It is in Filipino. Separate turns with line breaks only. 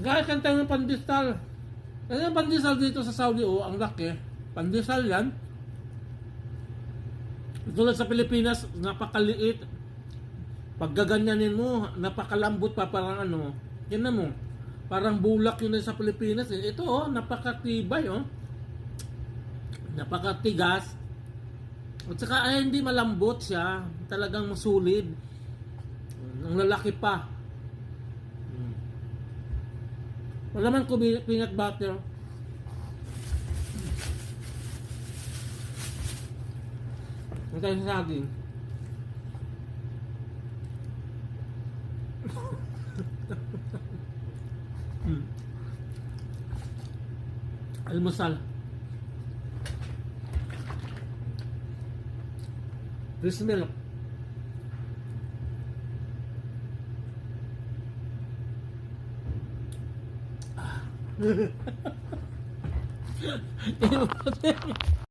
Gaya kang tayo ng pandesal. Kasi ang pandesal dito sa Saudi, oh, ang laki. Pandesal yan. Tulad sa Pilipinas, napakaliit. Pag gaganyanin mo, napakalambot pa, parang ano. Yan na mo. Parang bulak yun sa Pilipinas. Ito, oh, napakatibay, oh. Napakatigas. At saka ay hindi malambot siya, talagang masulid. Ang lalaki pa. Wala man ko peanut butter. Ang tayo sa saging. Almusal. Breast milk.